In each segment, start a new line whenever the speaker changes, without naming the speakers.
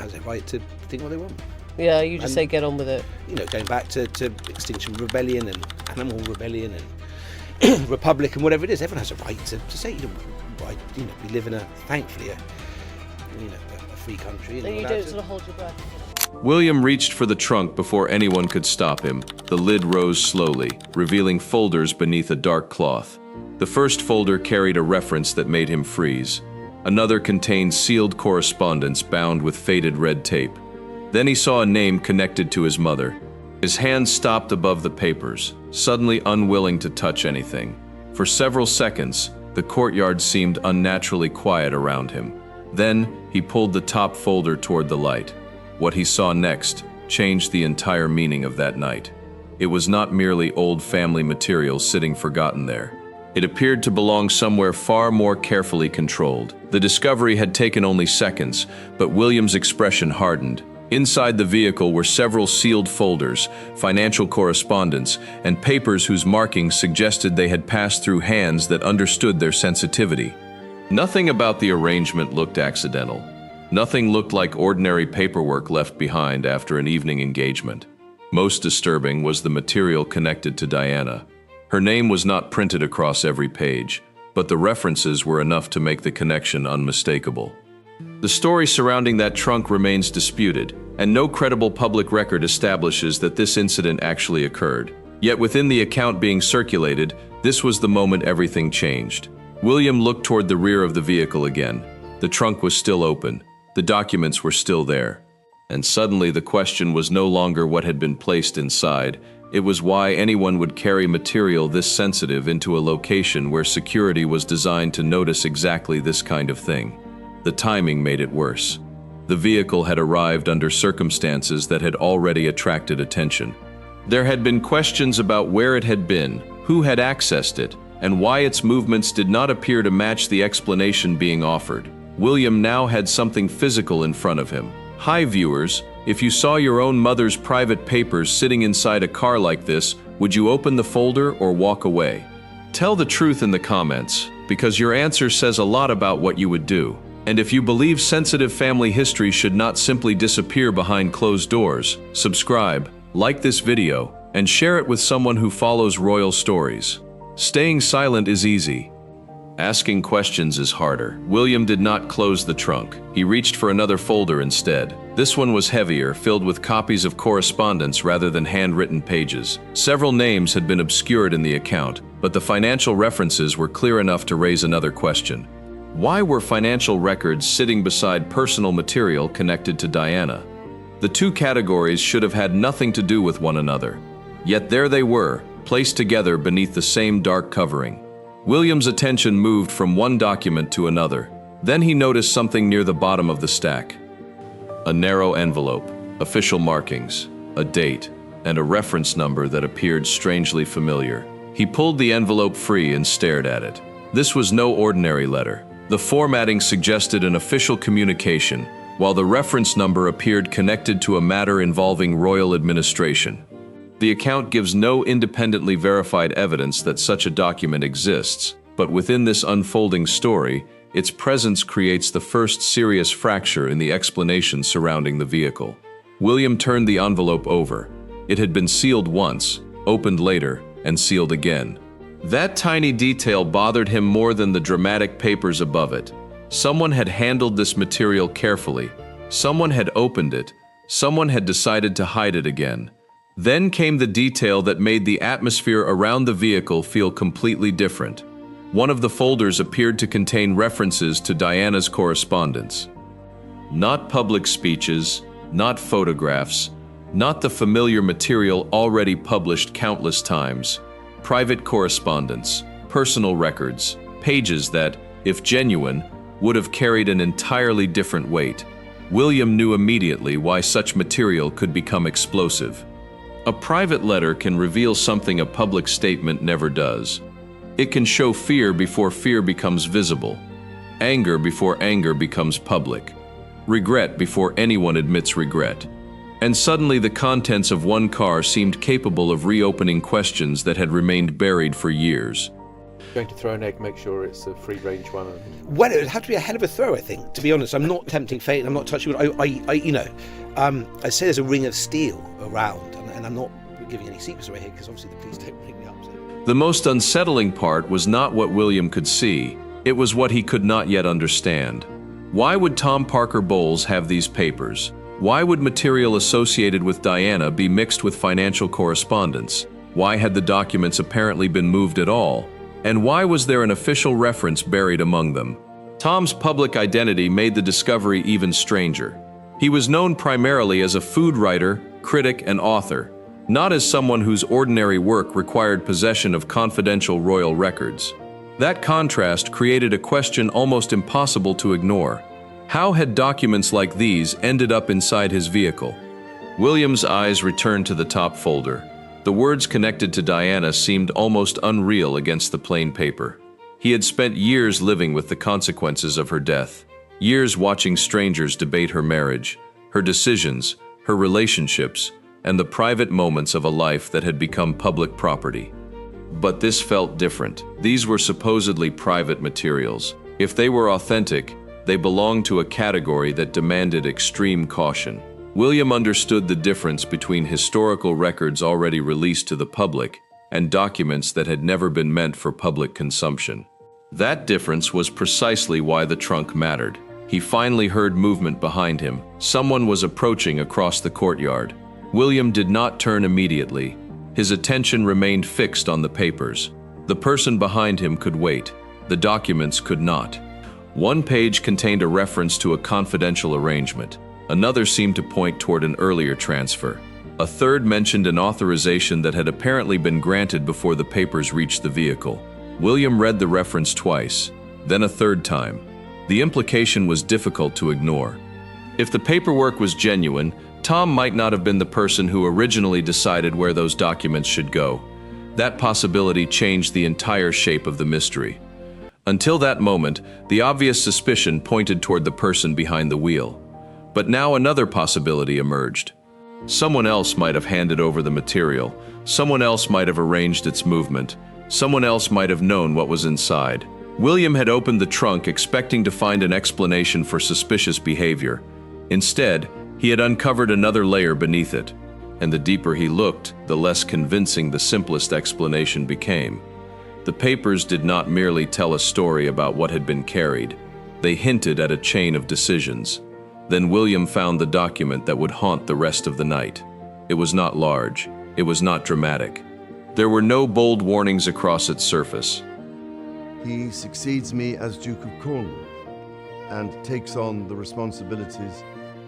has a right to think what they want.
Yeah, you just say get on with it.
You know, going back to Extinction Rebellion and Animal Rebellion and Republic and whatever it is, everyone has a right to say, we live in thankfully a free country.
And you don't sort of hold your breath.
William reached for the trunk before anyone could stop him. The lid rose slowly, revealing folders beneath a dark cloth. The first folder carried a reference that made him freeze. Another contained sealed correspondence bound with faded red tape. Then he saw a name connected to his mother. His hand stopped above the papers, suddenly unwilling to touch anything. For several seconds, the courtyard seemed unnaturally quiet around him. Then, he pulled the top folder toward the light. What he saw next changed the entire meaning of that night. It was not merely old family material sitting forgotten there. It appeared to belong somewhere far more carefully controlled. The discovery had taken only seconds, but William's expression hardened. Inside the vehicle were several sealed folders, financial correspondence, and papers whose markings suggested they had passed through hands that understood their sensitivity. Nothing about the arrangement looked accidental. Nothing looked like ordinary paperwork left behind after an evening engagement. Most disturbing was the material connected to Diana. Her name was not printed across every page, but the references were enough to make the connection unmistakable. The story surrounding that trunk remains disputed, and no credible public record establishes that this incident actually occurred. Yet within the account being circulated, this was the moment everything changed. William looked toward the rear of the vehicle again. The trunk was still open. The documents were still there. And suddenly the question was no longer what had been placed inside. It was why anyone would carry material this sensitive into a location where security was designed to notice exactly this kind of thing. The timing made it worse. The vehicle had arrived under circumstances that had already attracted attention. There had been questions about where it had been, who had accessed it, and why its movements did not appear to match the explanation being offered. William now had something physical in front of him. Hi viewers, if you saw your own mother's private papers sitting inside a car like this, would you open the folder or walk away? Tell the truth in the comments, because your answer says a lot about what you would do. And if you believe sensitive family history should not simply disappear behind closed doors, subscribe, like this video, and share it with someone who follows royal stories. Staying silent is easy. Asking questions is harder. William did not close the trunk. He reached for another folder instead. This one was heavier, filled with copies of correspondence rather than handwritten pages. Several names had been obscured in the account, but the financial references were clear enough to raise another question. Why were financial records sitting beside personal material connected to Diana? The two categories should have had nothing to do with one another. Yet there they were, placed together beneath the same dark covering. William's attention moved from one document to another. Then he noticed something near the bottom of the stack. A narrow envelope, official markings, a date, and a reference number that appeared strangely familiar. He pulled the envelope free and stared at it. This was no ordinary letter. The formatting suggested an official communication, while the reference number appeared connected to a matter involving royal administration. The account gives no independently verified evidence that such a document exists, but within this unfolding story, its presence creates the first serious fracture in the explanation surrounding the vehicle. William turned the envelope over. It had been sealed once, opened later, and sealed again. That tiny detail bothered him more than the dramatic papers above it. Someone had handled this material carefully. Someone had opened it. Someone had decided to hide it again. Then came the detail that made the atmosphere around the vehicle feel completely different. One of the folders appeared to contain references to Diana's correspondence. Not public speeches, not photographs, not the familiar material already published countless times. Private correspondence, personal records, pages that, if genuine, would have carried an entirely different weight. William knew immediately why such material could become explosive. A private letter can reveal something a public statement never does. It can show fear before fear becomes visible, anger before anger becomes public, regret before anyone admits regret. And suddenly the contents of one car seemed capable of reopening questions that had remained buried for years.
Going to throw an egg, make sure it's a free-range one.
Well, it would have to be a hell of a throw, I think. To be honest, I'm not tempting fate. I'm not touching wood. I say there's a ring of steel around, and I'm not giving any secrets away here because obviously the police don't ring me up. So.
The most unsettling part was not what William could see. It was what he could not yet understand. Why would Tom Parker Bowles have these papers? Why would material associated with Diana be mixed with financial correspondence? Why had the documents apparently been moved at all? And why was there an official reference buried among them? Tom's public identity made the discovery even stranger. He was known primarily as a food writer, critic, and author, not as someone whose ordinary work required possession of confidential royal records. That contrast created a question almost impossible to ignore. How had documents like these ended up inside his vehicle? William's eyes returned to the top folder. The words connected to Diana seemed almost unreal against the plain paper. He had spent years living with the consequences of her death, years watching strangers debate her marriage, her decisions, her relationships, and the private moments of a life that had become public property. But this felt different. These were supposedly private materials. If they were authentic, they belonged to a category that demanded extreme caution. William understood the difference between historical records already released to the public and documents that had never been meant for public consumption. That difference was precisely why the trunk mattered. He finally heard movement behind him. Someone was approaching across the courtyard. William did not turn immediately. His attention remained fixed on the papers. The person behind him could wait. The documents could not. One page contained a reference to a confidential arrangement. Another seemed to point toward an earlier transfer. A third mentioned an authorization that had apparently been granted before the papers reached the vehicle. William read the reference twice, then a third time. The implication was difficult to ignore. If the paperwork was genuine, Tom might not have been the person who originally decided where those documents should go. That possibility changed the entire shape of the mystery. Until that moment, the obvious suspicion pointed toward the person behind the wheel. But now another possibility emerged. Someone else might have handed over the material. Someone else might have arranged its movement. Someone else might have known what was inside. William had opened the trunk expecting to find an explanation for suspicious behavior. Instead, he had uncovered another layer beneath it. And the deeper he looked, the less convincing the simplest explanation became. The papers did not merely tell a story about what had been carried. They hinted at a chain of decisions. Then William found the document that would haunt the rest of the night. It was not large. It was not dramatic. There were no bold warnings across its surface.
He succeeds me as Duke of Cornwall and takes on the responsibilities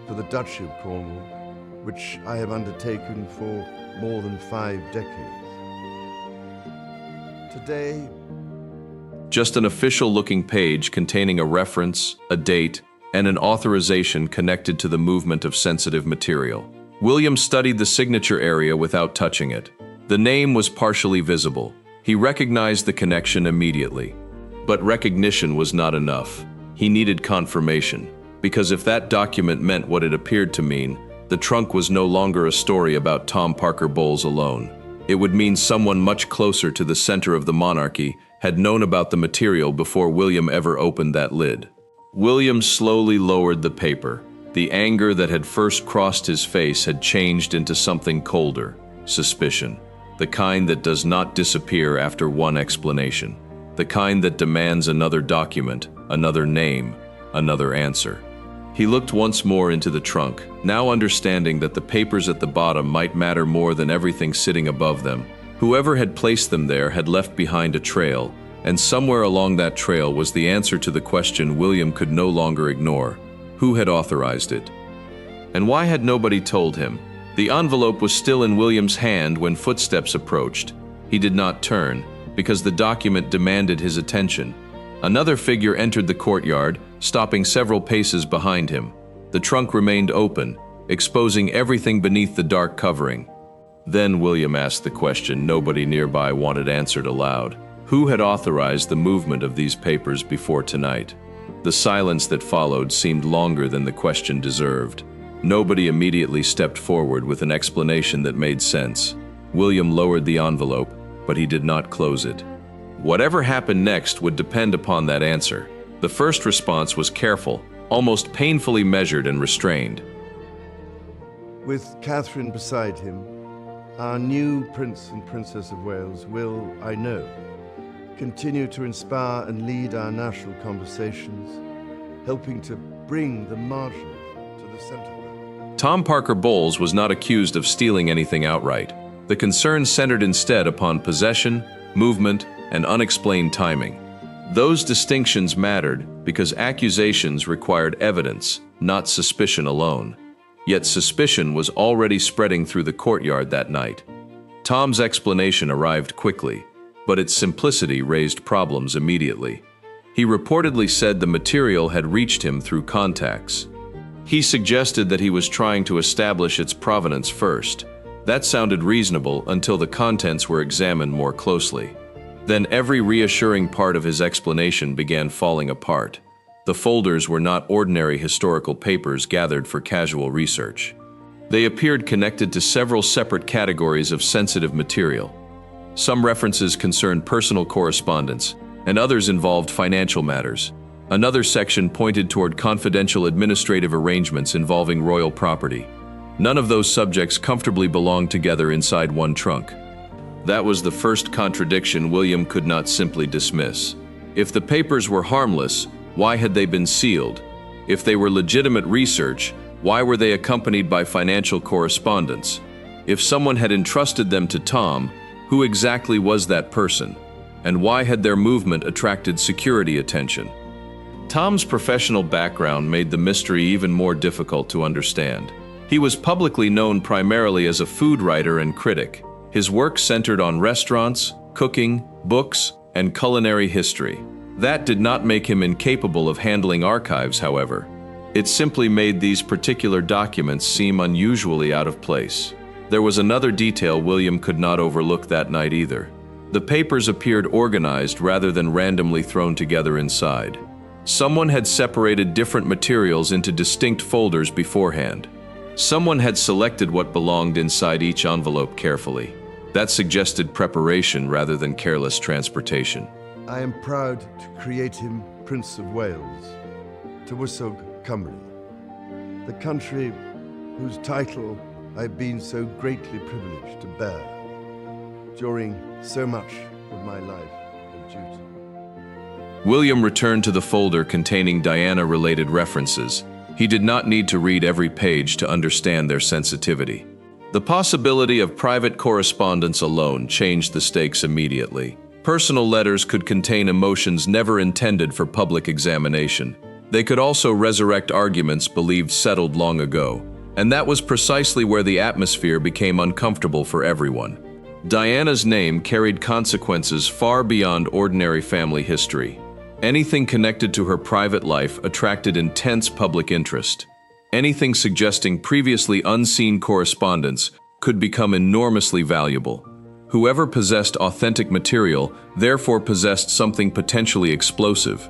for the Duchy of Cornwall, which I have undertaken for more than 5 decades. Today,
just an official-looking page containing a reference, a date, and an authorization connected to the movement of sensitive material. William studied the signature area without touching it. The name was partially visible. He recognized the connection immediately. But recognition was not enough. He needed confirmation, because if that document meant what it appeared to mean, the trunk was no longer a story about Tom Parker Bowles alone. It would mean someone much closer to the center of the monarchy had known about the material before William ever opened that lid. William slowly lowered the paper. The anger that had first crossed his face had changed into something colder, suspicion, the kind that does not disappear after one explanation, the kind that demands another document, another name, another answer. He looked once more into the trunk, now understanding that the papers at the bottom might matter more than everything sitting above them. Whoever had placed them there had left behind a trail, and somewhere along that trail was the answer to the question William could no longer ignore. Who had authorized it? And why had nobody told him? The envelope was still in William's hand when footsteps approached. He did not turn, because the document demanded his attention. Another figure entered the courtyard, stopping several paces behind him. The trunk remained open, exposing everything beneath the dark covering. Then William asked the question nobody nearby wanted answered aloud. Who had authorized the movement of these papers before tonight? The silence that followed seemed longer than the question deserved. Nobody immediately stepped forward with an explanation that made sense. William lowered the envelope, but he did not close it. Whatever happened next would depend upon that answer. The first response was careful, almost painfully measured and restrained.
With Catherine beside him, our new Prince and Princess of Wales will, I know, continue to inspire and lead our national conversations, helping to bring the marginal to the center.
Tom Parker Bowles was not accused of stealing anything outright. The concern centered instead upon possession, movement, and unexplained timing. Those distinctions mattered because accusations required evidence, not suspicion alone. Yet suspicion was already spreading through the courtyard that night. Tom's explanation arrived quickly, but its simplicity raised problems immediately. He reportedly said the material had reached him through contacts. He suggested that he was trying to establish its provenance first. That sounded reasonable until the contents were examined more closely. Then every reassuring part of his explanation began falling apart. The folders were not ordinary historical papers gathered for casual research. They appeared connected to several separate categories of sensitive material. Some references concerned personal correspondence, and others involved financial matters. Another section pointed toward confidential administrative arrangements involving royal property. None of those subjects comfortably belonged together inside one trunk. That was the first contradiction William could not simply dismiss. If the papers were harmless, why had they been sealed? If they were legitimate research, why were they accompanied by financial correspondence? If someone had entrusted them to Tom, who exactly was that person? And why had their movement attracted security attention? Tom's professional background made the mystery even more difficult to understand. He was publicly known primarily as a food writer and critic. His work centered on restaurants, cooking, books, and culinary history. That did not make him incapable of handling archives, however. It simply made these particular documents seem unusually out of place. There was another detail William could not overlook that night either. The papers appeared organized rather than randomly thrown together inside. Someone had separated different materials into distinct folders beforehand. Someone had selected what belonged inside each envelope carefully. That suggested preparation rather than careless transportation.
I am proud to create him Prince of Wales, Tywysog Cymru, the country whose title I've been so greatly privileged to bear during so much of my life of duty.
William returned to the folder containing Diana-related references. He did not need to read every page to understand their sensitivity. The possibility of private correspondence alone changed the stakes immediately. Personal letters could contain emotions never intended for public examination. They could also resurrect arguments believed settled long ago, and that was precisely where the atmosphere became uncomfortable for everyone. Diana's name carried consequences far beyond ordinary family history. Anything connected to her private life attracted intense public interest. Anything suggesting previously unseen correspondence could become enormously valuable. Whoever possessed authentic material therefore possessed something potentially explosive.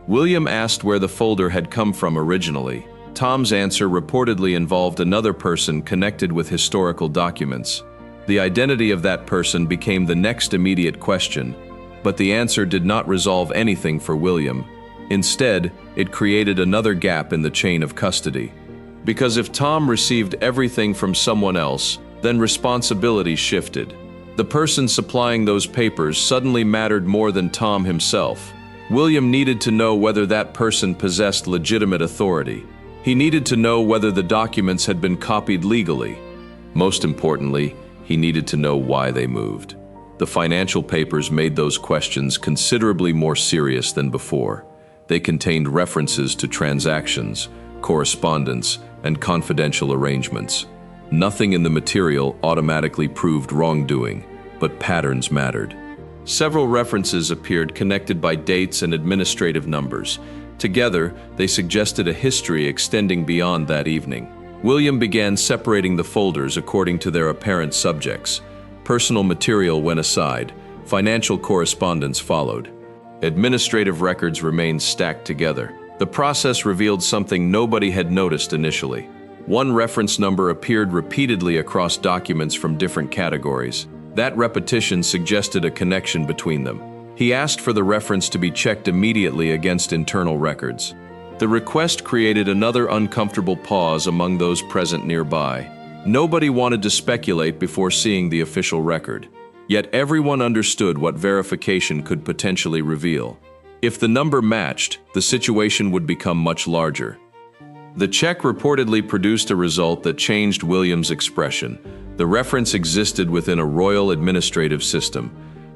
William asked where the folder had come from originally. Tom's answer reportedly involved another person connected with historical documents. The identity of that person became the next immediate question, but the answer did not resolve anything for William. Instead, it created another gap in the chain of custody. Because if Tom received everything from someone else, then responsibility shifted. The person supplying those papers suddenly mattered more than Tom himself. William needed to know whether that person possessed legitimate authority. He needed to know whether the documents had been copied legally. Most importantly, he needed to know why they moved. The financial papers made those questions considerably more serious than before. They contained references to transactions, correspondence, and confidential arrangements. Nothing in the material automatically proved wrongdoing, but patterns mattered. Several references appeared connected by dates and administrative numbers. Together, they suggested a history extending beyond that evening. William began separating the folders according to their apparent subjects. Personal material went aside. Financial correspondence followed. Administrative records remained stacked together. The process revealed something nobody had noticed initially. One reference number appeared repeatedly across documents from different categories. That repetition suggested a connection between them. He asked for the reference to be checked immediately against internal records. The request created another uncomfortable pause among those present nearby. Nobody wanted to speculate before seeing the official record. Yet everyone understood what verification could potentially reveal. If the number matched, the situation would become much larger. The check reportedly produced a result that changed William's expression. The reference existed within a royal administrative system.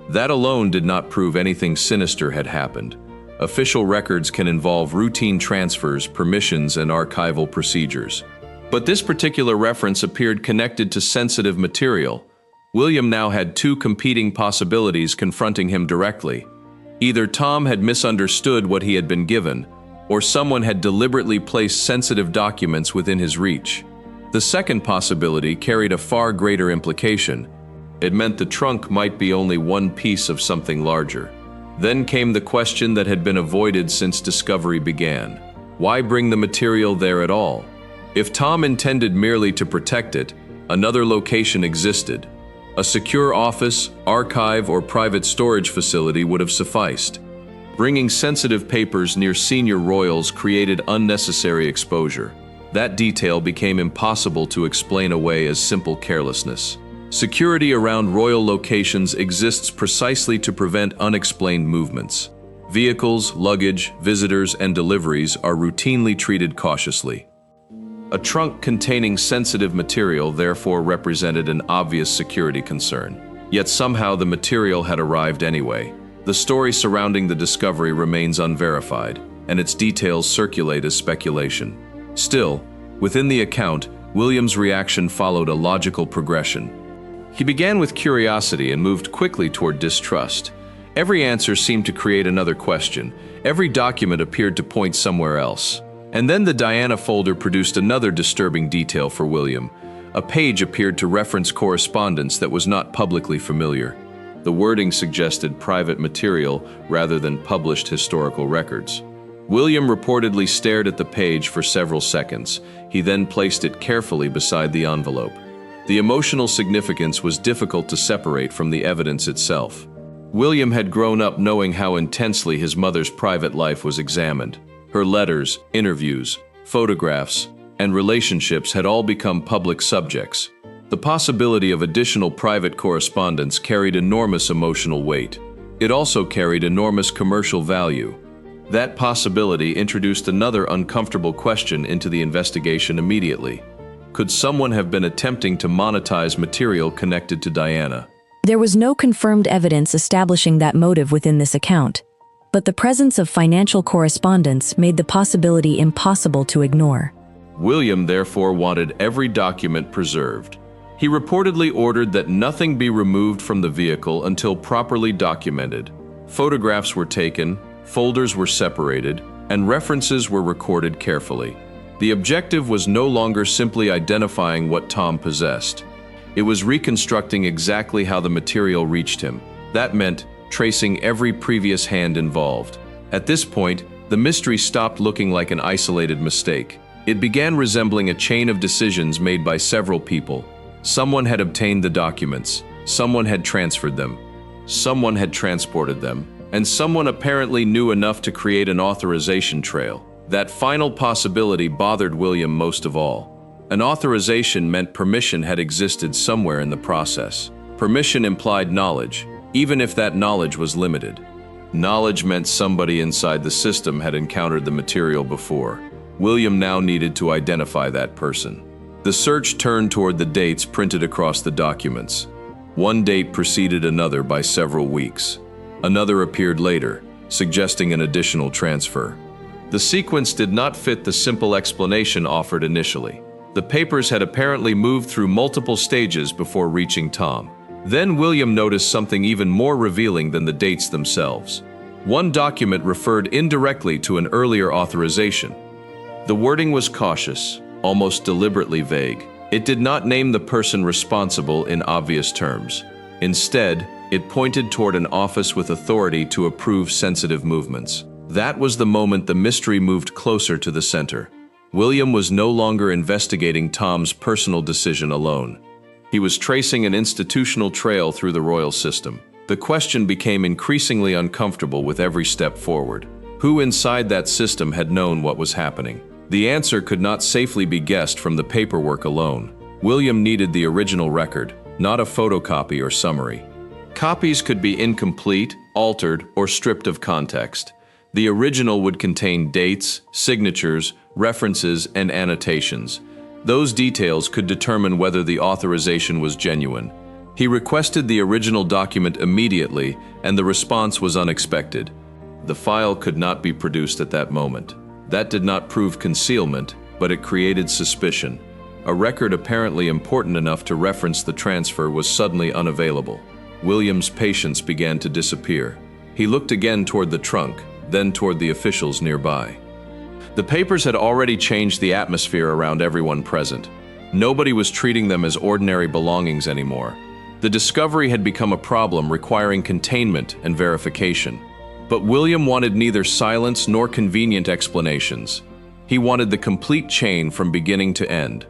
That alone did not prove anything sinister had happened. Official records can involve routine transfers, permissions, and archival procedures. But this particular reference appeared connected to sensitive material. William now had two competing possibilities confronting him directly. Either Tom had misunderstood what he had been given, or someone had deliberately placed sensitive documents within his reach. The second possibility carried a far greater implication. It meant the trunk might be only one piece of something larger. Then came the question that had been avoided since discovery began. Why bring the material there at all? If Tom intended merely to protect it, another location existed. A secure office, archive, or private storage facility would have sufficed. Bringing sensitive papers near senior royals created unnecessary exposure. That detail became impossible to explain away as simple carelessness. Security around royal locations exists precisely to prevent unexplained movements. Vehicles, luggage, visitors, and deliveries are routinely treated cautiously. A trunk containing sensitive material therefore represented an obvious security concern. Yet somehow the material had arrived anyway. The story surrounding the discovery remains unverified, and its details circulate as speculation. Still, within the account, William's reaction followed a logical progression. He began with curiosity and moved quickly toward distrust. Every answer seemed to create another question. Every document appeared to point somewhere else. And then the Diana folder produced another disturbing detail for William. A page appeared to reference correspondence that was not publicly familiar. The wording suggested private material rather than published historical records. William reportedly stared at the page for several seconds. He then placed it carefully beside the envelope. The emotional significance was difficult to separate from the evidence itself. William had grown up knowing how intensely his mother's private life was examined. Her letters, interviews, photographs, and relationships had all become public subjects. The possibility of additional private correspondence carried enormous emotional weight. It also carried enormous commercial value. That possibility introduced another uncomfortable question into the investigation immediately. Could someone have been attempting to monetize material connected to Diana?
There was no confirmed evidence establishing that motive within this account, but the presence of financial correspondence made the possibility impossible to ignore.
William therefore wanted every document preserved. He reportedly ordered that nothing be removed from the vehicle until properly documented. Photographs were taken, folders were separated, and references were recorded carefully. The objective was no longer simply identifying what Tom possessed. It was reconstructing exactly how the material reached him. That meant tracing every previous hand involved. At this point, the mystery stopped looking like an isolated mistake. It began resembling a chain of decisions made by several people. Someone had obtained the documents, someone had transferred them, someone had transported them, and someone apparently knew enough to create an authorization trail. That final possibility bothered William most of all. An authorization meant permission had existed somewhere in the process. Permission implied knowledge, even if that knowledge was limited. Knowledge meant somebody inside the system had encountered the material before. William now needed to identify that person. The search turned toward the dates printed across the documents. One date preceded another by several weeks. Another appeared later, suggesting an additional transfer. The sequence did not fit the simple explanation offered initially. The papers had apparently moved through multiple stages before reaching Tom. Then William noticed something even more revealing than the dates themselves. One document referred indirectly to an earlier authorization. The wording was cautious, almost deliberately vague. It did not name the person responsible in obvious terms. Instead, it pointed toward an office with authority to approve sensitive movements. That was the moment the mystery moved closer to the center. William was no longer investigating Tom's personal decision alone. He was tracing an institutional trail through the royal system. The question became increasingly uncomfortable with every step forward. Who inside that system had known what was happening? The answer could not safely be guessed from the paperwork alone. William needed the original record, not a photocopy or summary. Copies could be incomplete, altered, or stripped of context. The original would contain dates, signatures, references, and annotations. Those details could determine whether the authorization was genuine. He requested the original document immediately, and the response was unexpected. The file could not be produced at that moment. That did not prove concealment, but it created suspicion. A record apparently important enough to reference the transfer was suddenly unavailable. William's patience began to disappear. He looked again toward the trunk, then toward the officials nearby. The papers had already changed the atmosphere around everyone present. Nobody was treating them as ordinary belongings anymore. The discovery had become a problem requiring containment and verification. But William wanted neither silence nor convenient explanations. He wanted the complete chain from beginning to end.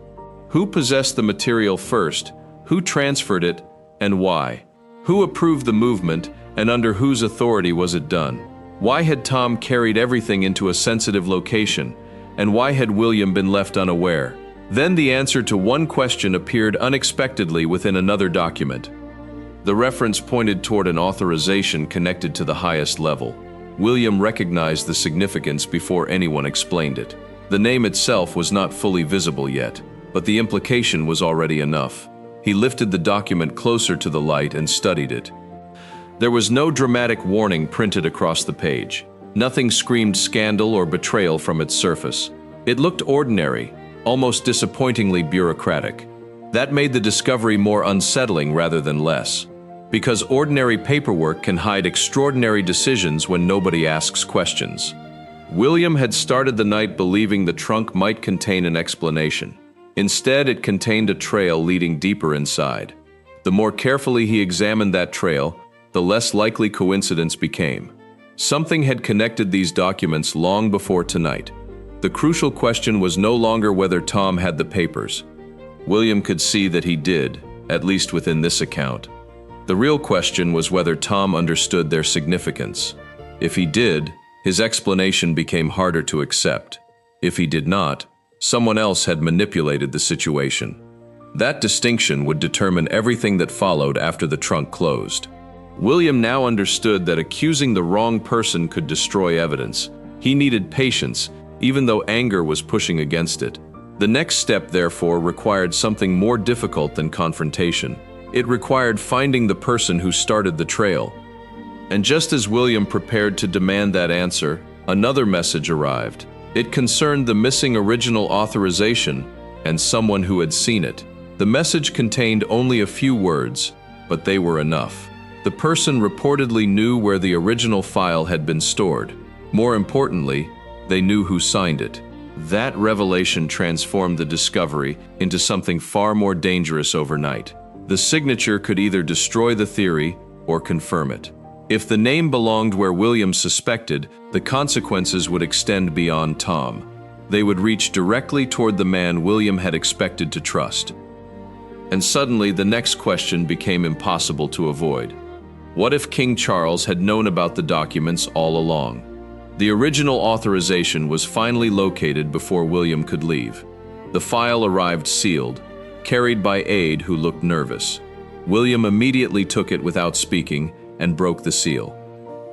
Who possessed the material first? Who transferred it, and why? Who approved the movement, and under whose authority was it done? Why had Tom carried everything into a sensitive location, and why had William been left unaware? Then the answer to one question appeared unexpectedly within another document. The reference pointed toward an authorization connected to the highest level. William recognized the significance before anyone explained it. The name itself was not fully visible yet, but the implication was already enough. He lifted the document closer to the light and studied it. There was no dramatic warning printed across the page. Nothing screamed scandal or betrayal from its surface. It looked ordinary, almost disappointingly bureaucratic. That made the discovery more unsettling rather than less. Because ordinary paperwork can hide extraordinary decisions when nobody asks questions. William had started the night believing the trunk might contain an explanation. Instead, it contained a trail leading deeper inside. The more carefully he examined that trail, the less likely coincidence became. Something had connected these documents long before tonight. The crucial question was no longer whether Tom had the papers. William could see that he did, at least within this account. The real question was whether Tom understood their significance. If he did, his explanation became harder to accept. If he did not, someone else had manipulated the situation. That distinction would determine everything that followed after the trunk closed. William now understood that accusing the wrong person could destroy evidence. He needed patience, even though anger was pushing against it. The next step, therefore, required something more difficult than confrontation. It required finding the person who started the trail. And just as William prepared to demand that answer, another message arrived. It concerned the missing original authorization and someone who had seen it. The message contained only a few words, but they were enough. The person reportedly knew where the original file had been stored. More importantly, they knew who signed it. That revelation transformed the discovery into something far more dangerous overnight. The signature could either destroy the theory or confirm it. If the name belonged where William suspected, the consequences would extend beyond Tom. They would reach directly toward the man William had expected to trust. And suddenly, the next question became impossible to avoid. What if King Charles had known about the documents all along? The original authorization was finally located before William could leave. The file arrived sealed, carried by aide who looked nervous. William immediately took it without speaking and broke the seal.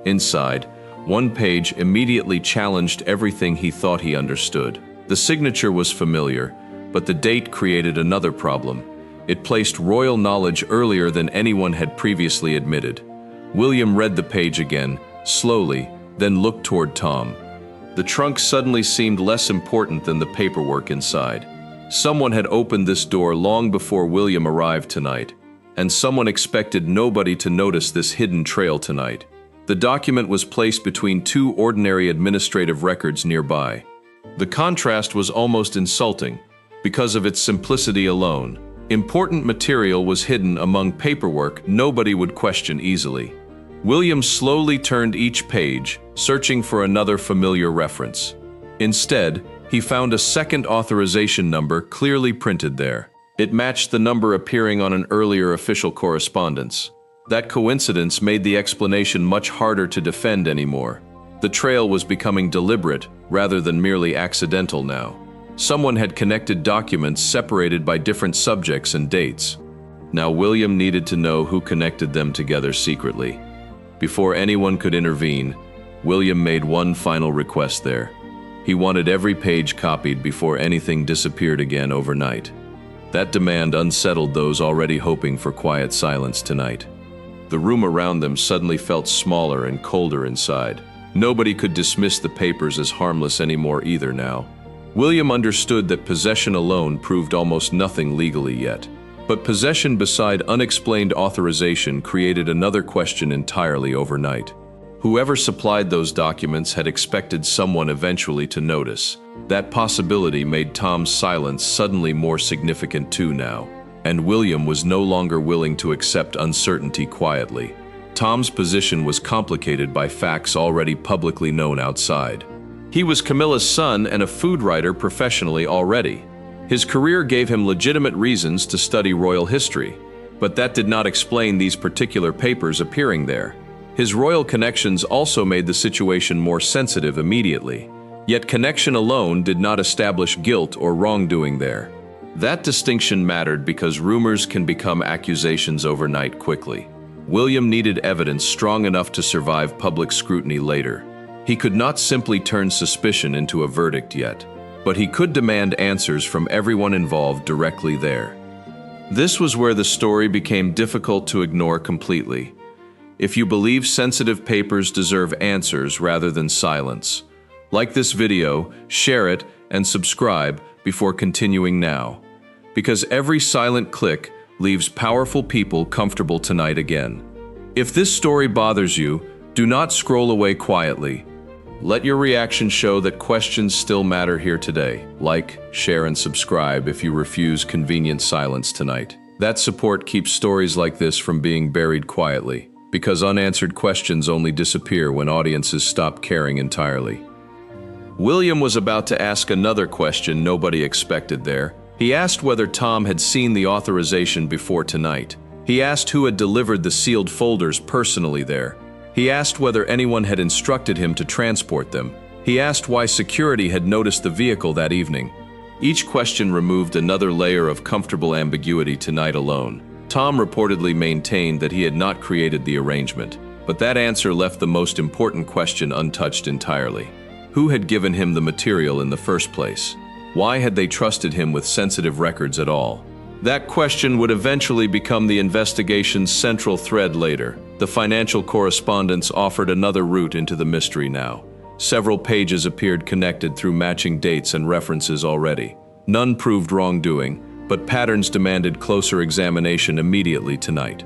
Inside, one page immediately challenged everything he thought he understood. The signature was familiar, but the date created another problem. It placed royal knowledge earlier than anyone had previously admitted. William read the page again, slowly, then looked toward Tom. The trunk suddenly seemed less important than the paperwork inside. Someone had opened this door long before William arrived tonight, and someone expected nobody to notice this hidden trail tonight. The document was placed between two ordinary administrative records nearby. The contrast was almost insulting, because of its simplicity alone. Important material was hidden among paperwork nobody would question easily. William slowly turned each page, searching for another familiar reference. Instead, he found a second authorization number clearly printed there. It matched the number appearing on an earlier official correspondence. That coincidence made the explanation much harder to defend anymore. The trail was becoming deliberate rather than merely accidental now. Someone had connected documents separated by different subjects and dates. Now William needed to know who connected them together secretly. Before anyone could intervene, William made one final request there. He wanted every page copied before anything disappeared again overnight. That demand unsettled those already hoping for quiet silence tonight. The room around them suddenly felt smaller and colder inside. Nobody could dismiss the papers as harmless anymore either now. William understood that possession alone proved almost nothing legally yet. But possession beside unexplained authorization created another question entirely overnight. Whoever supplied those documents had expected someone eventually to notice. That possibility made Tom's silence suddenly more significant too now, and William was no longer willing to accept uncertainty quietly. Tom's position was complicated by facts already publicly known outside. He was Camilla's son and a food writer professionally already. His career gave him legitimate reasons to study royal history, but that did not explain these particular papers appearing there. His royal connections also made the situation more sensitive immediately, yet connection alone did not establish guilt or wrongdoing there. That distinction mattered because rumors can become accusations overnight quickly. William needed evidence strong enough to survive public scrutiny later. He could not simply turn suspicion into a verdict yet, but he could demand answers from everyone involved directly there. This was where the story became difficult to ignore completely. If you believe sensitive papers deserve answers rather than silence, like this video, share it, and subscribe before continuing now. Because every silent click leaves powerful people comfortable tonight again. If this story bothers you, do not scroll away quietly. Let your reaction show that questions still matter here today. Like, share, and subscribe if you refuse convenient silence tonight. That support keeps stories like this from being buried quietly, because unanswered questions only disappear when audiences stop caring entirely. William was about to ask another question nobody expected there. He asked whether Tom had seen the authorization before tonight. He asked who had delivered the sealed folders personally there. He asked whether anyone had instructed him to transport them. He asked why security had noticed the vehicle that evening. Each question removed another layer of comfortable ambiguity tonight alone. Tom reportedly maintained that he had not created the arrangement, but that answer left the most important question untouched entirely. Who had given him the material in the first place? Why had they trusted him with sensitive records at all? That question would eventually become the investigation's central thread later. The financial correspondence offered another route into the mystery now. Several pages appeared connected through matching dates and references already. None proved wrongdoing, but patterns demanded closer examination immediately tonight.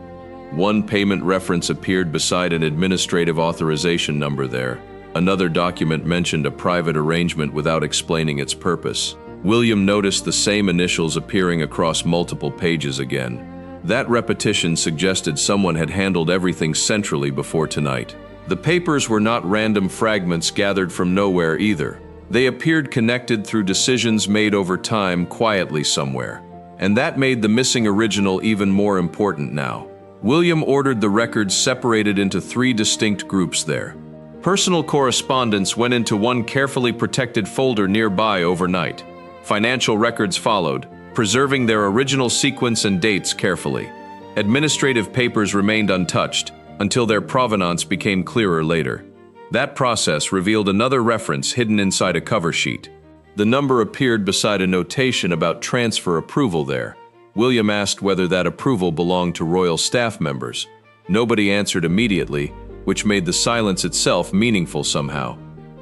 One payment reference appeared beside an administrative authorization number there. Another document mentioned a private arrangement without explaining its purpose. William noticed the same initials appearing across multiple pages again. That repetition suggested someone had handled everything centrally before tonight. The papers were not random fragments gathered from nowhere either. They appeared connected through decisions made over time quietly somewhere. And that made the missing original even more important now. William ordered the records separated into 3 distinct groups there. Personal correspondence went into one carefully protected folder nearby overnight. Financial records followed, preserving their original sequence and dates carefully. Administrative papers remained untouched until their provenance became clearer later. That process revealed another reference hidden inside a cover sheet. The number appeared beside a notation about transfer approval there. William asked whether that approval belonged to royal staff members. Nobody answered immediately, which made the silence itself meaningful somehow.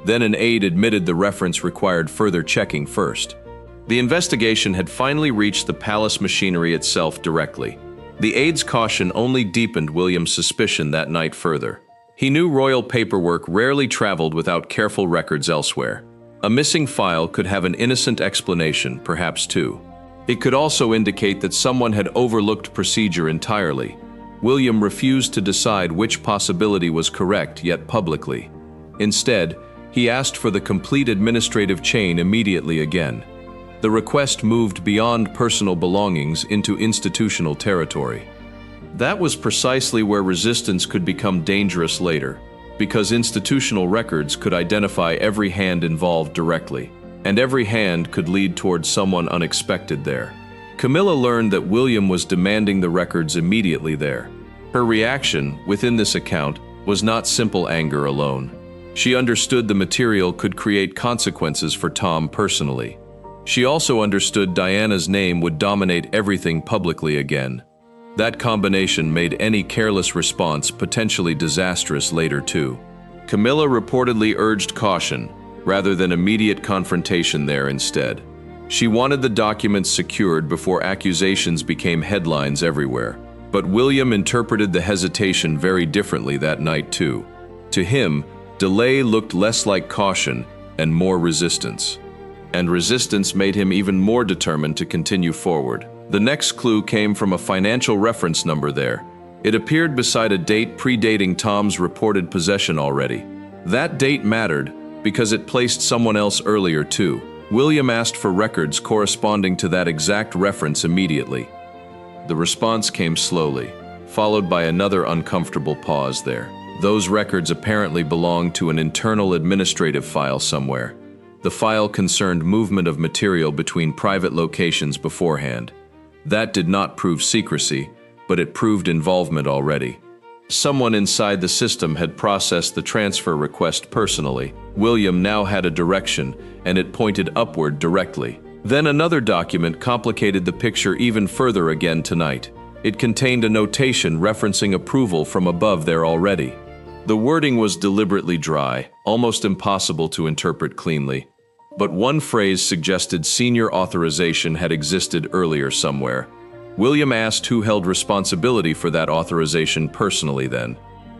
Then an aide admitted the reference required further checking first. The investigation had finally reached the palace machinery itself directly. The aide's caution only deepened William's suspicion that night further. He knew royal paperwork rarely traveled without careful records elsewhere. A missing file could have an innocent explanation, perhaps two. It could also indicate that someone had overlooked procedure entirely. William refused to decide which possibility was correct yet publicly. Instead, he asked for the complete administrative chain immediately again. The request moved beyond personal belongings into institutional territory. That was precisely where resistance could become dangerous later, because institutional records could identify every hand involved directly, and every hand could lead towards someone unexpected there. Camilla learned that William was demanding the records immediately there. Her reaction, within this account, was not simple anger alone. She understood the material could create consequences for Tom personally. She also understood Diana's name would dominate everything publicly again. That combination made any careless response potentially disastrous later too. Camilla reportedly urged caution, rather than immediate confrontation there instead. She wanted the documents secured before accusations became headlines everywhere. But William interpreted the hesitation very differently that night too. To him, delay looked less like caution and more resistance. And resistance made him even more determined to continue forward. The next clue came from a financial reference number there. It appeared beside a date predating Tom's reported possession already. That date mattered because it placed someone else earlier too. William asked for records corresponding to that exact reference immediately. The response came slowly, followed by another uncomfortable pause there. Those records apparently belonged to an internal administrative file somewhere. The file concerned movement of material between private locations beforehand. That did not prove secrecy, but it proved involvement already. Someone inside the system had processed the transfer request personally. William now had a direction, and it pointed upward directly. Then another document complicated the picture even further again tonight. It contained a notation referencing approval from above there already. The wording was deliberately dry, almost impossible to interpret cleanly. But one phrase suggested senior authorization had existed earlier somewhere. William asked who held responsibility for that authorization personally then.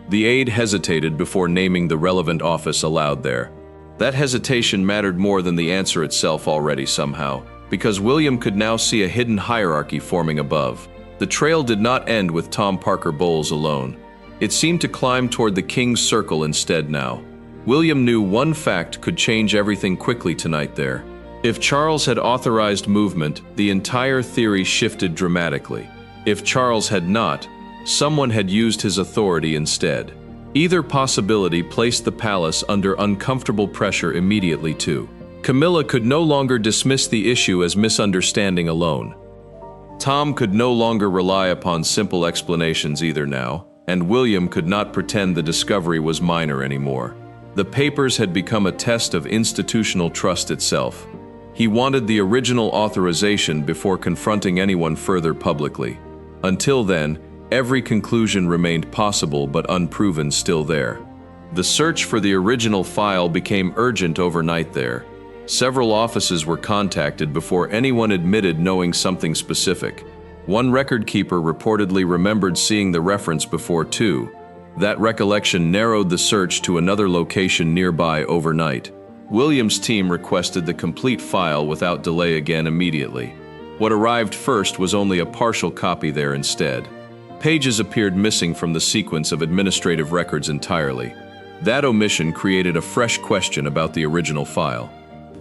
The aide hesitated before naming the relevant office aloud there. That hesitation mattered more than the answer itself already somehow, because William could now see a hidden hierarchy forming above. The trail did not end with Tom Parker Bowles alone. It seemed to climb toward the King's Circle instead now. William knew one fact could change everything quickly tonight there. If Charles had authorized movement, the entire theory shifted dramatically. If Charles had not, someone had used his authority instead. Either possibility placed the palace under uncomfortable pressure immediately too. Camilla could no longer dismiss the issue as misunderstanding alone. Tom could no longer rely upon simple explanations either now, and William could not pretend the discovery was minor anymore. The papers had become a test of institutional trust itself. He wanted the original authorization before confronting anyone further publicly. Until then, every conclusion remained possible but unproven still there. The search for the original file became urgent overnight there. Several offices were contacted before anyone admitted knowing something specific. One record keeper reportedly remembered seeing the reference before too. That recollection narrowed the search to another location nearby overnight. William's team requested the complete file without delay again immediately. What arrived first was only a partial copy there instead. Pages appeared missing from the sequence of administrative records entirely. That omission created a fresh question about the original file.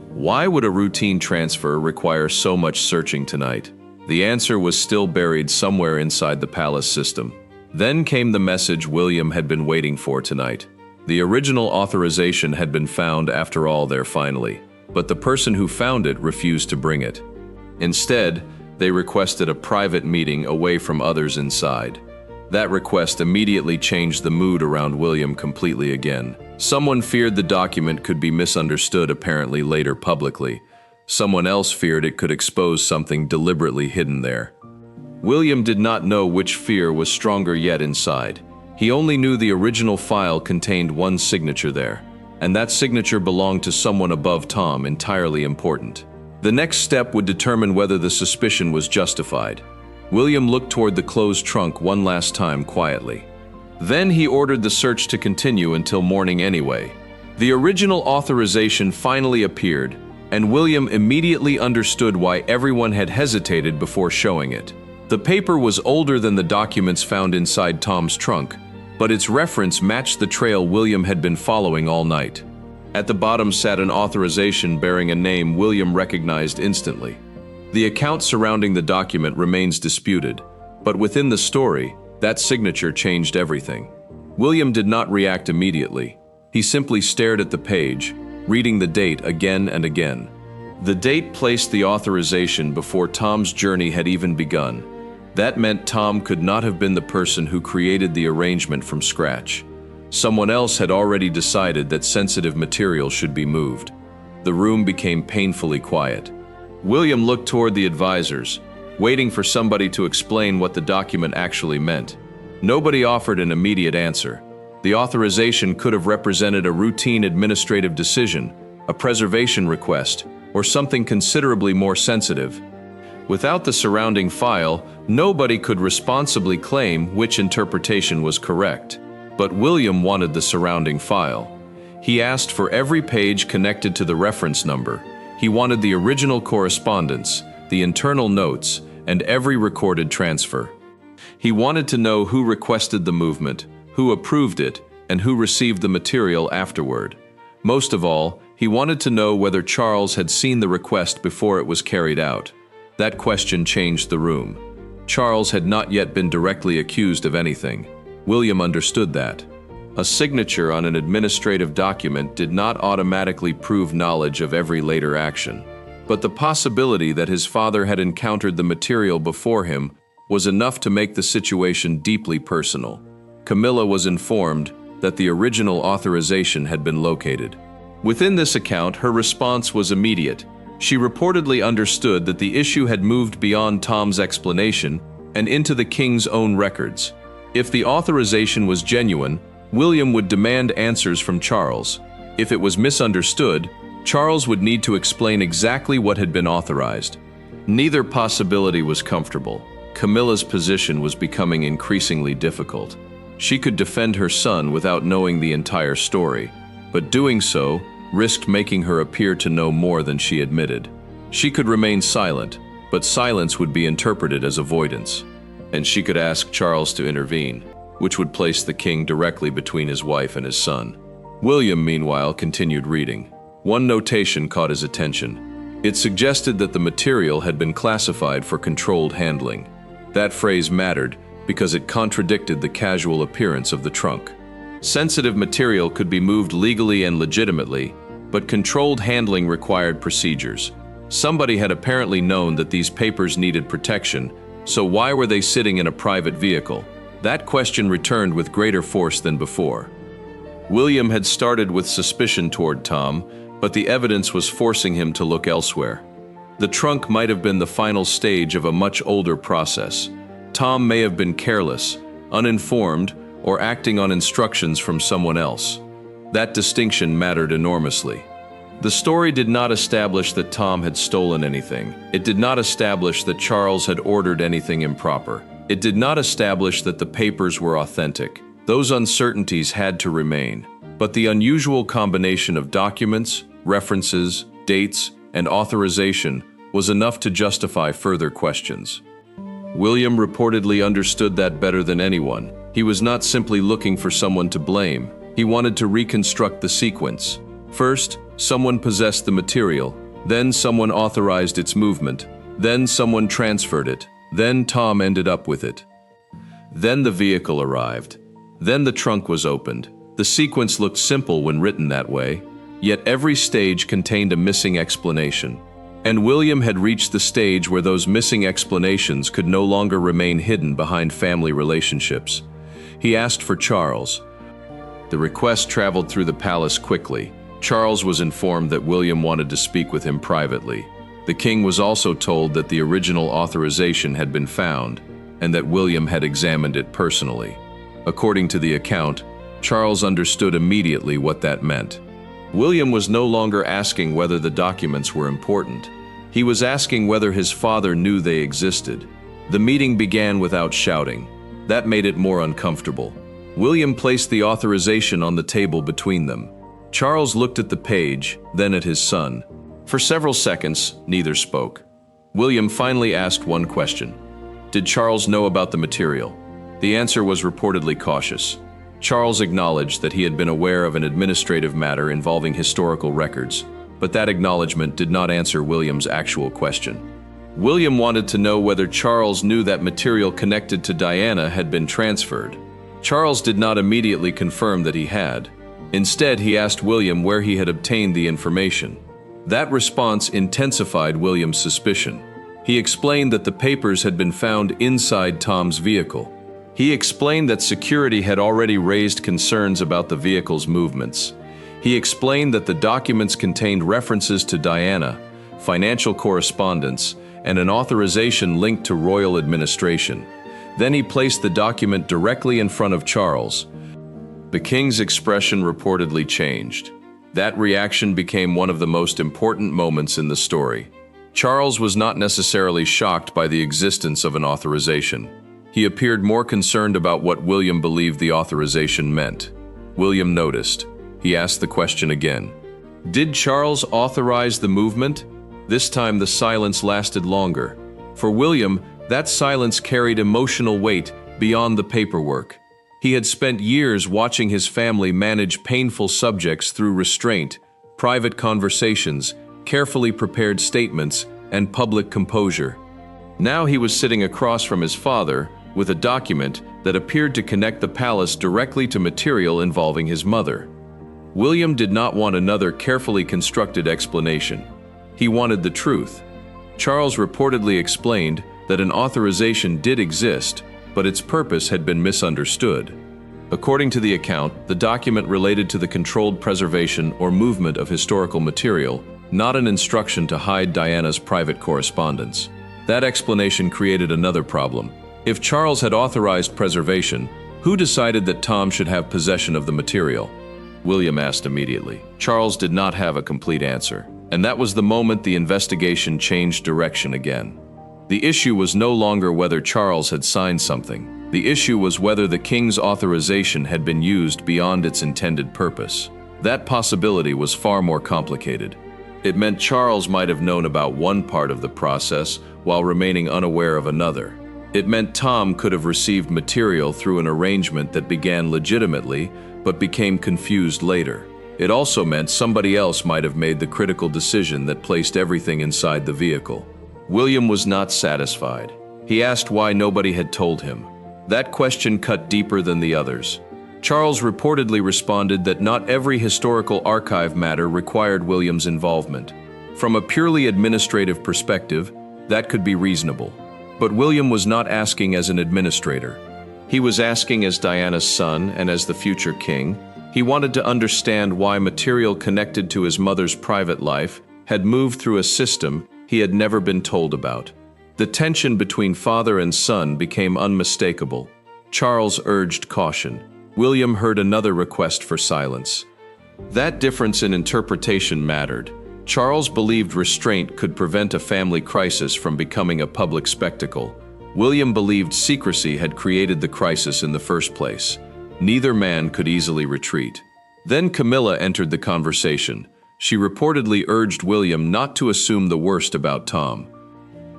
Why would a routine transfer require so much searching tonight? The answer was still buried somewhere inside the palace system. Then came the message William had been waiting for tonight. The original authorization had been found after all there finally, but the person who found it refused to bring it. Instead, they requested a private meeting away from others inside. That request immediately changed the mood around William completely again. Someone feared the document could be misunderstood apparently later publicly. Someone else feared it could expose something deliberately hidden there. William did not know which fear was stronger yet inside. He only knew the original file contained one signature there, and that signature belonged to someone above Tom, entirely important. The next step would determine whether the suspicion was justified. William looked toward the closed trunk one last time quietly. Then he ordered the search to continue until morning anyway. The original authorization finally appeared, and William immediately understood why everyone had hesitated before showing it. The paper was older than the documents found inside Tom's trunk, but its reference matched the trail William had been following all night. At the bottom sat an authorization bearing a name William recognized instantly. The account surrounding the document remains disputed, but within the story, That signature changed everything. William did not react immediately. He simply stared at the page, reading the date again and again. The date placed the authorization before Tom's journey had even begun. That meant Tom could not have been the person who created the arrangement from scratch. Someone else had already decided that sensitive material should be moved. The room became painfully quiet. William looked toward the advisors, waiting for somebody to explain what the document actually meant. Nobody offered an immediate answer. The authorization could have represented a routine administrative decision, a preservation request, or something considerably more sensitive. Without the surrounding file, nobody could responsibly claim which interpretation was correct. But William wanted the surrounding file. He asked for every page connected to the reference number. He wanted the original correspondence, the internal notes, and every recorded transfer. He wanted to know who requested the movement, who approved it, and who received the material afterward. Most of all, he wanted to know whether Charles had seen the request before it was carried out. That question changed the room. Charles had not yet been directly accused of anything. William understood that. A signature on an administrative document did not automatically prove knowledge of every later action. But the possibility that his father had encountered the material before him was enough to make the situation deeply personal. Camilla was informed that the original authorization had been located. Within this account, her response was immediate. She reportedly understood that the issue had moved beyond Tom's explanation and into the king's own records. If the authorization was genuine, William would demand answers from Charles. If it was misunderstood, Charles would need to explain exactly what had been authorized. Neither possibility was comfortable. Camilla's position was becoming increasingly difficult. She could defend her son without knowing the entire story, but doing so risked making her appear to know more than she admitted. She could remain silent, but silence would be interpreted as avoidance. And she could ask Charles to intervene, which would place the king directly between his wife and his son. William, meanwhile, continued reading. One notation caught his attention. It suggested that the material had been classified for controlled handling. That phrase mattered because it contradicted the casual appearance of the trunk. Sensitive material could be moved legally and legitimately, but controlled handling required procedures. Somebody had apparently known that these papers needed protection, so why were they sitting in a private vehicle? That question returned with greater force than before. William had started with suspicion toward Tom, but the evidence was forcing him to look elsewhere. The trunk might have been the final stage of a much older process. Tom may have been careless, uninformed, or acting on instructions from someone else. That distinction mattered enormously. The story did not establish that Tom had stolen anything. It did not establish that Charles had ordered anything improper. It did not establish that the papers were authentic. Those uncertainties had to remain. But the unusual combination of documents, references, dates, and authorization was enough to justify further questions. William reportedly understood that better than anyone. He was not simply looking for someone to blame. He wanted to reconstruct the sequence. First, someone possessed the material. Then someone authorized its movement. Then someone transferred it. Then Tom ended up with it. Then the vehicle arrived. Then the trunk was opened. The sequence looked simple when written that way, yet every stage contained a missing explanation. And William had reached the stage where those missing explanations could no longer remain hidden behind family relationships. He asked for Charles. The request traveled through the palace quickly. Charles was informed that William wanted to speak with him privately. The king was also told that the original authorization had been found and that William had examined it personally. According to the account, Charles understood immediately what that meant. William was no longer asking whether the documents were important. He was asking whether his father knew they existed. The meeting began without shouting. That made it more uncomfortable. William placed the authorization on the table between them. Charles looked at the page, then at his son. For several seconds, neither spoke. William finally asked one question. Did Charles know about the material? The answer was reportedly cautious. Charles acknowledged that he had been aware of an administrative matter involving historical records, but that acknowledgement did not answer William's actual question. William wanted to know whether Charles knew that material connected to Diana had been transferred. Charles did not immediately confirm that he had. Instead, he asked William where he had obtained the information. That response intensified William's suspicion. He explained that the papers had been found inside Tom's vehicle. He explained that security had already raised concerns about the vehicle's movements. He explained that the documents contained references to Diana, financial correspondence, and an authorization linked to royal administration. Then he placed the document directly in front of Charles. The king's expression reportedly changed. That reaction became one of the most important moments in the story. Charles was not necessarily shocked by the existence of an authorization. He appeared more concerned about what William believed the authorization meant. William noticed. He asked the question again. Did Charles authorize the movement? This time the silence lasted longer. For William, that silence carried emotional weight beyond the paperwork. He had spent years watching his family manage painful subjects through restraint, private conversations, carefully prepared statements, and public composure. Now he was sitting across from his father with a document that appeared to connect the palace directly to material involving his mother. William did not want another carefully constructed explanation. He wanted the truth. Charles reportedly explained that an authorization did exist, but its purpose had been misunderstood. According to the account, the document related to the controlled preservation or movement of historical material, not an instruction to hide Diana's private correspondence. That explanation created another problem. If Charles had authorized preservation, who decided that Tom should have possession of the material? William asked immediately. Charles did not have a complete answer, and that was the moment the investigation changed direction again. The issue was no longer whether Charles had signed something. The issue was whether the king's authorization had been used beyond its intended purpose. That possibility was far more complicated. It meant Charles might have known about one part of the process while remaining unaware of another. It meant Tom could have received material through an arrangement that began legitimately but became confused later. It also meant somebody else might have made the critical decision that placed everything inside the vehicle. William was not satisfied. He asked why nobody had told him. That question cut deeper than the others. Charles reportedly responded that not every historical archive matter required William's involvement. From a purely administrative perspective, that could be reasonable. But William was not asking as an administrator. He was asking as Diana's son and as the future king. He wanted to understand why material connected to his mother's private life had moved through a system he had never been told about. The tension between father and son became unmistakable. Charles urged caution. William heard another request for silence. That difference in interpretation mattered. Charles believed restraint could prevent a family crisis from becoming a public spectacle. William believed secrecy had created the crisis in the first place. Neither man could easily retreat. Then Camilla entered the conversation. She reportedly urged William not to assume the worst about Tom.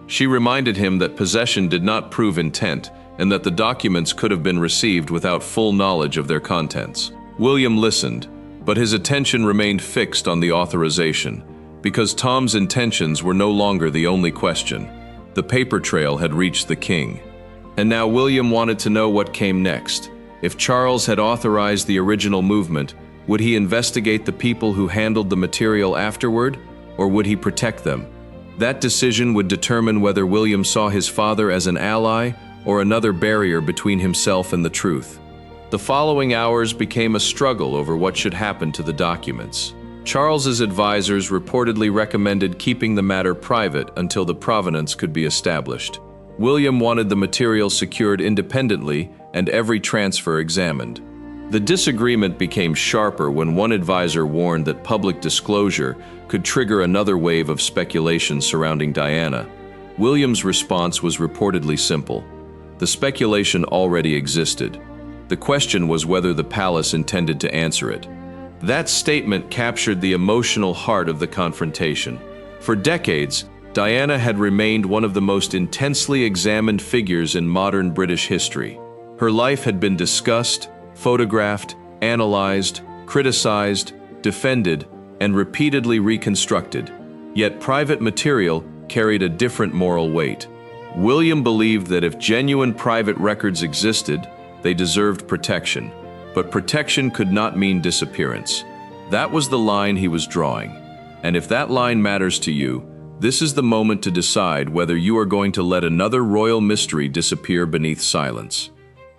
She reminded him that possession did not prove intent and that the documents could have been received without full knowledge of their contents. William listened, but his attention remained fixed on the authorization, because Tom's intentions were no longer the only question. The paper trail had reached the king. And now William wanted to know what came next. If Charles had authorized the original movement, would he investigate the people who handled the material afterward, or would he protect them? That decision would determine whether William saw his father as an ally or another barrier between himself and the truth. The following hours became a struggle over what should happen to the documents. Charles's advisors reportedly recommended keeping the matter private until the provenance could be established. William wanted the material secured independently and every transfer examined. The disagreement became sharper when one advisor warned that public disclosure could trigger another wave of speculation surrounding Diana. William's response was reportedly simple. The speculation already existed. The question was whether the palace intended to answer it. That statement captured the emotional heart of the confrontation. For decades, Diana had remained one of the most intensely examined figures in modern British history. Her life had been discussed, photographed, analyzed, criticized, defended, and repeatedly reconstructed. Yet private material carried a different moral weight. William believed that if genuine private records existed, they deserved protection. But protection could not mean disappearance. That was the line he was drawing. And if that line matters to you, this is the moment to decide whether you are going to let another royal mystery disappear beneath silence.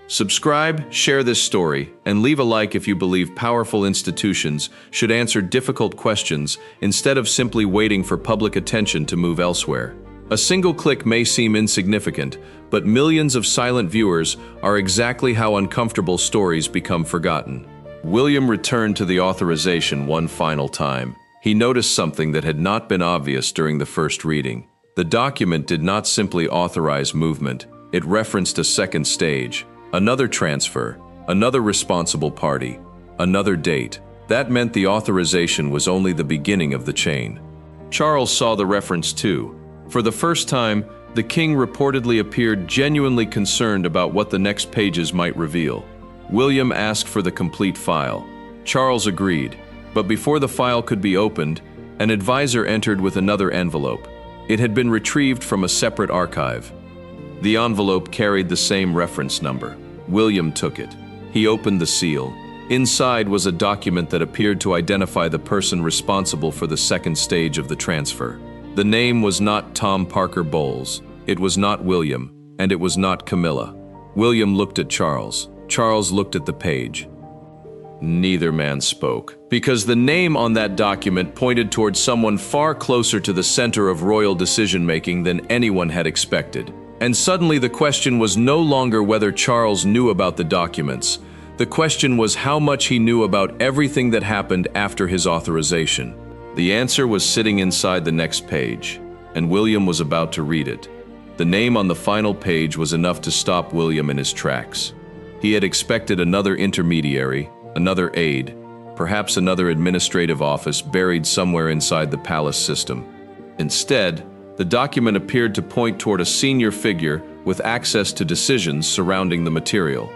Subscribe, share this story, and leave a like if you believe powerful institutions should answer difficult questions instead of simply waiting for public attention to move elsewhere. A single click may seem insignificant, but millions of silent viewers are exactly how uncomfortable stories become forgotten. William returned to the authorization one final time. He noticed something that had not been obvious during the first reading. The document did not simply authorize movement, it referenced a second stage, another transfer, another responsible party, another date. That meant the authorization was only the beginning of the chain. Charles saw the reference too. For the first time, the king reportedly appeared genuinely concerned about what the next pages might reveal. William asked for the complete file. Charles agreed, but before the file could be opened, an advisor entered with another envelope. It had been retrieved from a separate archive. The envelope carried the same reference number. William took it. He opened the seal. Inside was a document that appeared to identify the person responsible for the second stage of the transfer. The name was not Tom Parker Bowles, it was not William, and it was not Camilla. William looked at Charles. Charles looked at the page. Neither man spoke, because the name on that document pointed towards someone far closer to the center of royal decision-making than anyone had expected. And suddenly the question was no longer whether Charles knew about the documents. The question was how much he knew about everything that happened after his authorization. The answer was sitting inside the next page, and William was about to read it. The name on the final page was enough to stop William in his tracks. He had expected another intermediary, another aide, perhaps another administrative office buried somewhere inside the palace system. Instead, the document appeared to point toward a senior figure with access to decisions surrounding the material.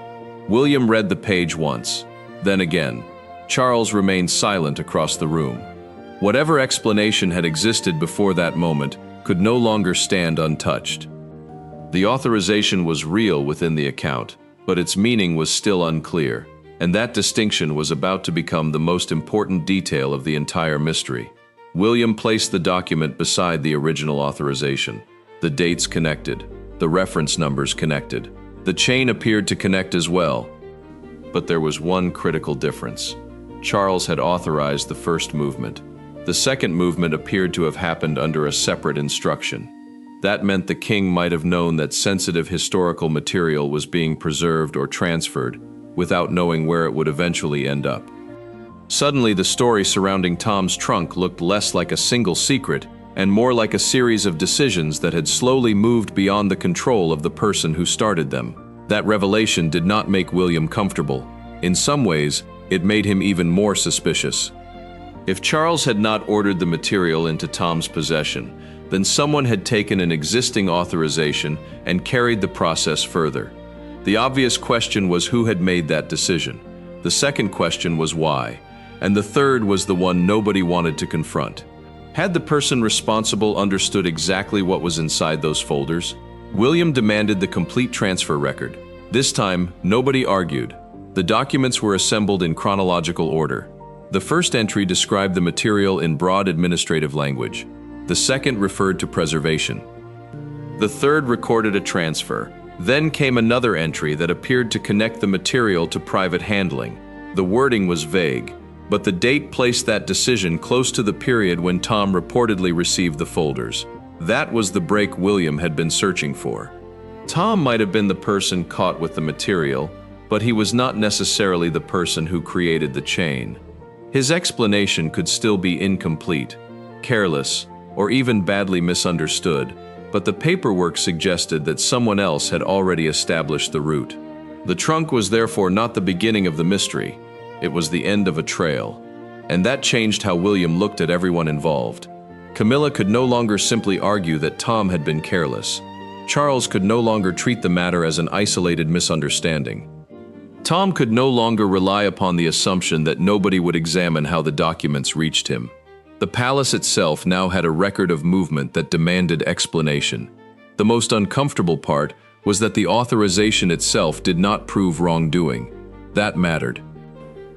William read the page once, then again. Charles remained silent across the room. Whatever explanation had existed before that moment could no longer stand untouched. The authorization was real within the account, but its meaning was still unclear, and that distinction was about to become the most important detail of the entire mystery. William placed the document beside the original authorization. The dates connected, the reference numbers connected. The chain appeared to connect as well. But there was one critical difference. Charles had authorized the first movement. The second movement appeared to have happened under a separate instruction. That meant the king might have known that sensitive historical material was being preserved or transferred without knowing where it would eventually end up. Suddenly, the story surrounding Tom's trunk looked less like a single secret and more like a series of decisions that had slowly moved beyond the control of the person who started them. That revelation did not make William comfortable. In some ways, it made him even more suspicious. If Charles had not ordered the material into Tom's possession, then someone had taken an existing authorization and carried the process further. The obvious question was who had made that decision. The second question was why. And the third was the one nobody wanted to confront. Had the person responsible understood exactly what was inside those folders? William demanded the complete transfer record. This time, nobody argued. The documents were assembled in chronological order. The first entry described the material in broad administrative language. The second referred to preservation. The third recorded a transfer. Then came another entry that appeared to connect the material to private handling. The wording was vague, but the date placed that decision close to the period when Tom reportedly received the folders. That was the break William had been searching for. Tom might have been the person caught with the material, but he was not necessarily the person who created the chain. His explanation could still be incomplete, careless, or even badly misunderstood, but the paperwork suggested that someone else had already established the route. The trunk was therefore not the beginning of the mystery, it was the end of a trail. And that changed how William looked at everyone involved. Camilla could no longer simply argue that Tom had been careless. Charles could no longer treat the matter as an isolated misunderstanding. Tom could no longer rely upon the assumption that nobody would examine how the documents reached him. The palace itself now had a record of movement that demanded explanation. The most uncomfortable part was that the authorization itself did not prove wrongdoing. That mattered.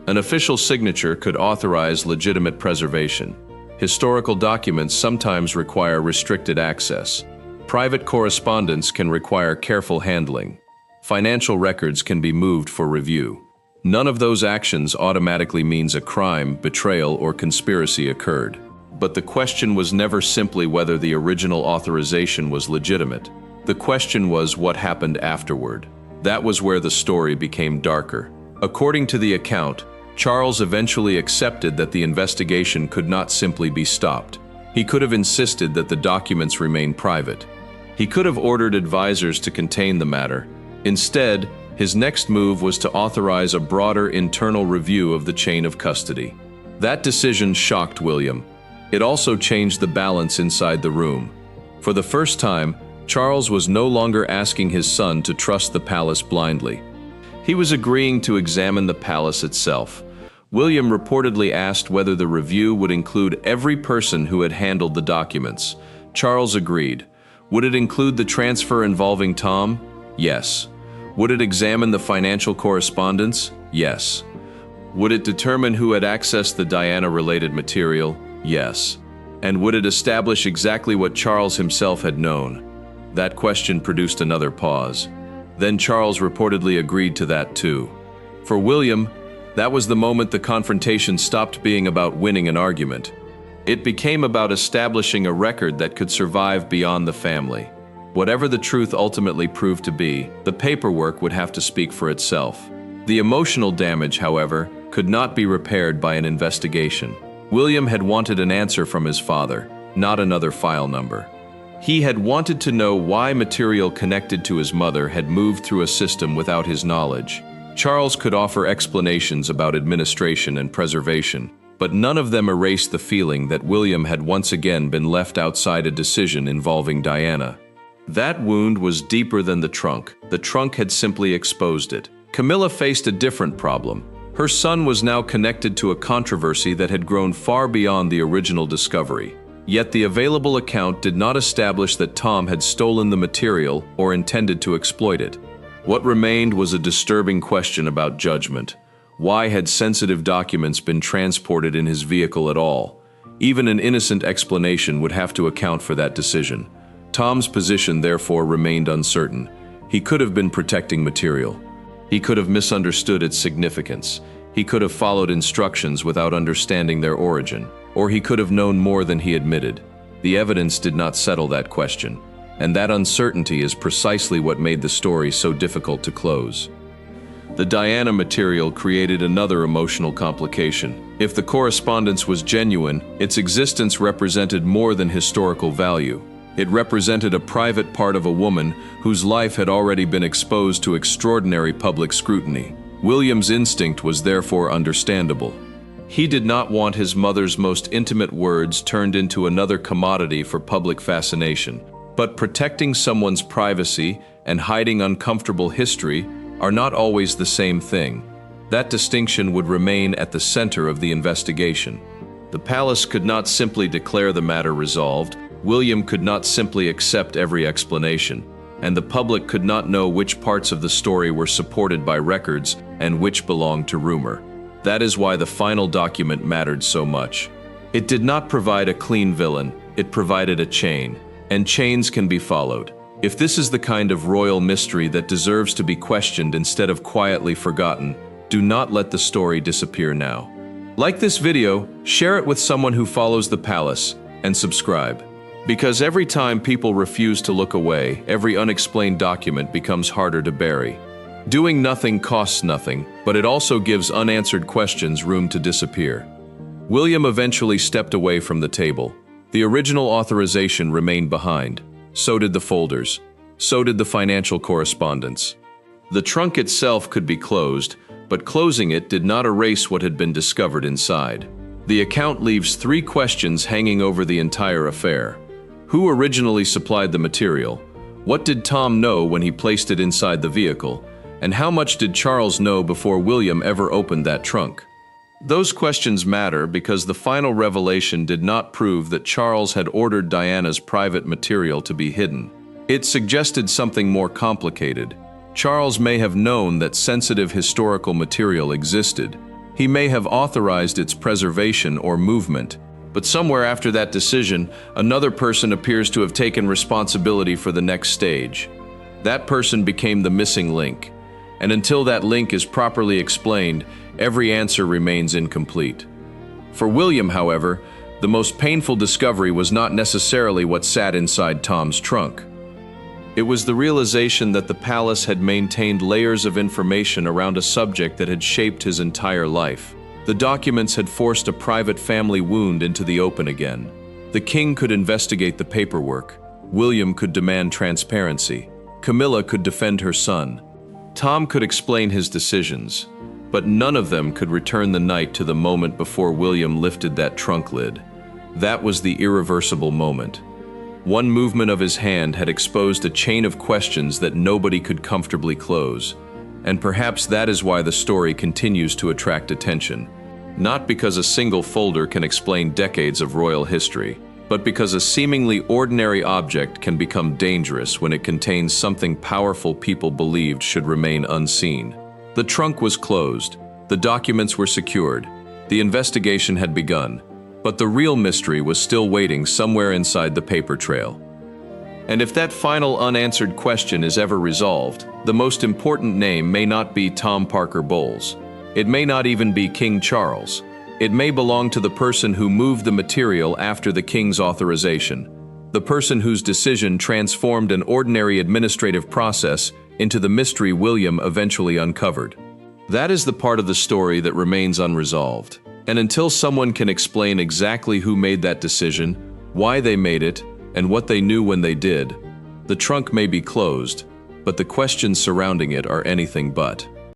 An official signature could authorize legitimate preservation. Historical documents sometimes require restricted access. Private correspondence can require careful handling. Financial records can be moved for review. None of those actions automatically means a crime, betrayal, or conspiracy occurred. But the question was never simply whether the original authorization was legitimate. The question was what happened afterward. That was where the story became darker. According to the account, Charles eventually accepted that the investigation could not simply be stopped. He could have insisted that the documents remain private. He could have ordered advisors to contain the matter. Instead, his next move was to authorize a broader internal review of the chain of custody. That decision shocked William. It also changed the balance inside the room. For the first time, Charles was no longer asking his son to trust the palace blindly. He was agreeing to examine the palace itself. William reportedly asked whether the review would include every person who had handled the documents. Charles agreed. Would it include the transfer involving Tom? Yes. Would it examine the financial correspondence? Yes. Would it determine who had accessed the Diana-related material? Yes. And would it establish exactly what Charles himself had known? That question produced another pause. Then Charles reportedly agreed to that too. For William, that was the moment the confrontation stopped being about winning an argument. It became about establishing a record that could survive beyond the family. Whatever the truth ultimately proved to be, the paperwork would have to speak for itself. The emotional damage, however, could not be repaired by an investigation. William had wanted an answer from his father, not another file number. He had wanted to know why material connected to his mother had moved through a system without his knowledge. Charles could offer explanations about administration and preservation, but none of them erased the feeling that William had once again been left outside a decision involving Diana. That wound was deeper than the trunk. The trunk had simply exposed it. Camilla faced a different problem. Her son was now connected to a controversy that had grown far beyond the original discovery. Yet the available account did not establish that Tom had stolen the material or intended to exploit it. What remained was a disturbing question about judgment. Why had sensitive documents been transported in his vehicle at all? Even an innocent explanation would have to account for that decision. Tom's position therefore remained uncertain. He could have been protecting material. He could have misunderstood its significance. He could have followed instructions without understanding their origin. Or he could have known more than he admitted. The evidence did not settle that question. And that uncertainty is precisely what made the story so difficult to close. The Diana material created another emotional complication. If the correspondence was genuine, its existence represented more than historical value. It represented a private part of a woman whose life had already been exposed to extraordinary public scrutiny. William's instinct was therefore understandable. He did not want his mother's most intimate words turned into another commodity for public fascination. But protecting someone's privacy and hiding uncomfortable history are not always the same thing. That distinction would remain at the center of the investigation. The palace could not simply declare the matter resolved. William could not simply accept every explanation, and the public could not know which parts of the story were supported by records and which belonged to rumor. That is why the final document mattered so much. It did not provide a clean villain, it provided a chain, and chains can be followed. If this is the kind of royal mystery that deserves to be questioned instead of quietly forgotten, do not let the story disappear now. Like this video, share it with someone who follows the palace, and subscribe. Because every time people refuse to look away, every unexplained document becomes harder to bury. Doing nothing costs nothing, but it also gives unanswered questions room to disappear. William eventually stepped away from the table. The original authorization remained behind. So did the folders. So did the financial correspondence. The trunk itself could be closed, but closing it did not erase what had been discovered inside. The account leaves three questions hanging over the entire affair. Who originally supplied the material? What did Tom know when he placed it inside the vehicle? And how much did Charles know before William ever opened that trunk? Those questions matter because the final revelation did not prove that Charles had ordered Diana's private material to be hidden. It suggested something more complicated. Charles may have known that sensitive historical material existed. He may have authorized its preservation or movement. But somewhere after that decision, another person appears to have taken responsibility for the next stage. That person became the missing link. And until that link is properly explained, every answer remains incomplete. For William, however, the most painful discovery was not necessarily what sat inside Tom's trunk. It was the realization that the palace had maintained layers of information around a subject that had shaped his entire life. The documents had forced a private family wound into the open again. The king could investigate the paperwork. William could demand transparency. Camilla could defend her son. Tom could explain his decisions, but none of them could return the night to the moment before William lifted that trunk lid. That was the irreversible moment. One movement of his hand had exposed a chain of questions that nobody could comfortably close. And perhaps that is why the story continues to attract attention. Not because a single folder can explain decades of royal history, but because a seemingly ordinary object can become dangerous when it contains something powerful people believed should remain unseen. The trunk was closed, the documents were secured, the investigation had begun, but the real mystery was still waiting somewhere inside the paper trail. And if that final unanswered question is ever resolved, the most important name may not be Tom Parker Bowles. It may not even be King Charles. It may belong to the person who moved the material after the king's authorization, the person whose decision transformed an ordinary administrative process into the mystery William eventually uncovered. That is the part of the story that remains unresolved. And until someone can explain exactly who made that decision, why they made it, and what they knew when they did, the trunk may be closed, but the questions surrounding it are anything but.